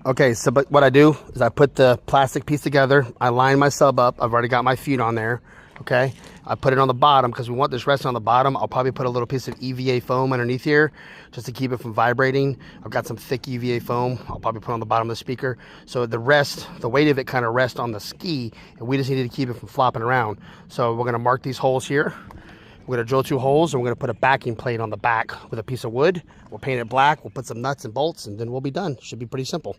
Okay, so but what I do is I put the plastic piece together. I line my sub up. I've already got my feet on there. Okay, I put it on the bottom because we want this resting on the bottom. I'll probably put a little piece of EVA foam underneath here just to keep it from vibrating. I've got some thick EVA foam. I'll probably put on the bottom of the speaker. So the weight of it kind of rests on the ski, and we just needed to keep it from flopping around. So we're gonna mark these holes here. We're gonna drill 2 holes, and we're gonna put a backing plate on the back with a piece of wood. We'll paint it black, we'll put some nuts and bolts, and then we'll be done. Should be pretty simple.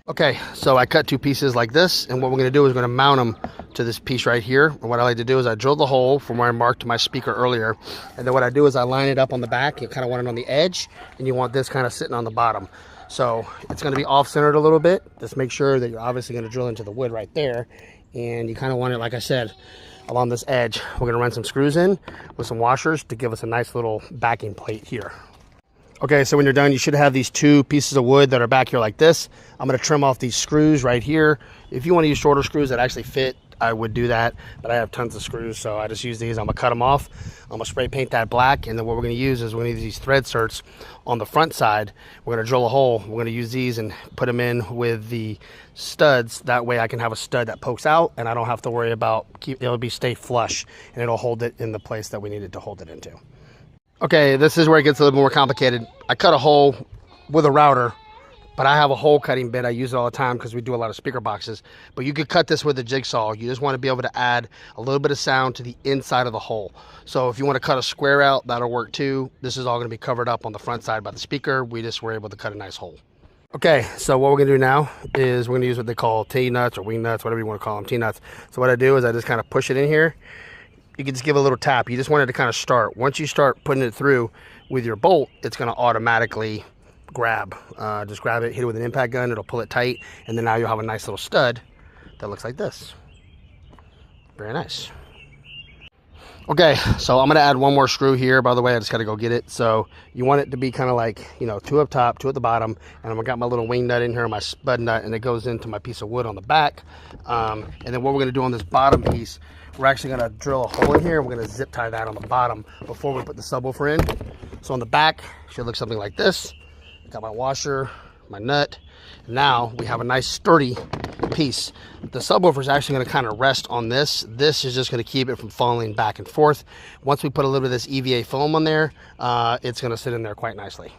Okay, so I cut 2 pieces like this, and what we're gonna do is we're gonna mount them to this piece right here. And what I like to do is I drill the hole from where I marked my speaker earlier, and then what I do is I line it up on the back. You kind of want it on the edge, and you want this kind of sitting on the bottom. So it's gonna be off-centered a little bit. Just make sure that you're obviously gonna drill into the wood right there, and you kind of want it, like I said, along this edge. We're gonna run some screws in with some washers to give us a nice little backing plate here. Okay, so when you're done, you should have these 2 pieces of wood that are back here like this. I'm gonna trim off these screws right here. If you wanna use shorter screws that actually fit, I would do that, but I have tons of screws, so I just use these. I'm gonna cut them off. I'm gonna spray paint that black, and then what we're gonna use is we're gonna use these thread certs on the front side. We're gonna drill a hole. We're gonna use these and put them in with the studs. That way I can have a stud that pokes out, and I don't have to worry about, it'll stay flush, and it'll hold it in the place that we need it to hold it into. Okay, this is where it gets a little more complicated. I cut a hole with a router, but I have a hole cutting bit. I use it all the time because we do a lot of speaker boxes. But you could cut this with a jigsaw. You just want to be able to add a little bit of sound to the inside of the hole. So if you want to cut a square out, that'll work too. This is all going to be covered up on the front side by the speaker. We just were able to cut a nice hole. Okay, so what we're going to do now is we're going to use what they call T-nuts or wing nuts, whatever you want to call them, T-nuts. So what I do is I just kind of push it in here. You can just give it a little tap. You just want it to kind of start. Once you start putting it through with your bolt, it's going to automatically grab. Just grab it, hit it with an impact gun, it'll pull it tight, and then now you'll have a nice little stud that looks like this. Very nice. Okay, so I'm going to add 1 more screw here. By the way, I just got to go get it. So you want it to be kind of like, 2 up top, 2 at the bottom, and I've got my little wing nut in here, my spud nut, and it goes into my piece of wood on the back. And then what we're going to do on this bottom piece, we're actually going to drill a hole in here. We're going to zip tie that on the bottom before we put the subwoofer in. So on the back, it should look something like this. Got my washer, my nut. Now we have a nice sturdy piece. The subwoofer is actually going to kind of rest on this. This is just going to keep it from falling back and forth. Once we put a little bit of this EVA foam on there, it's going to sit in there quite nicely.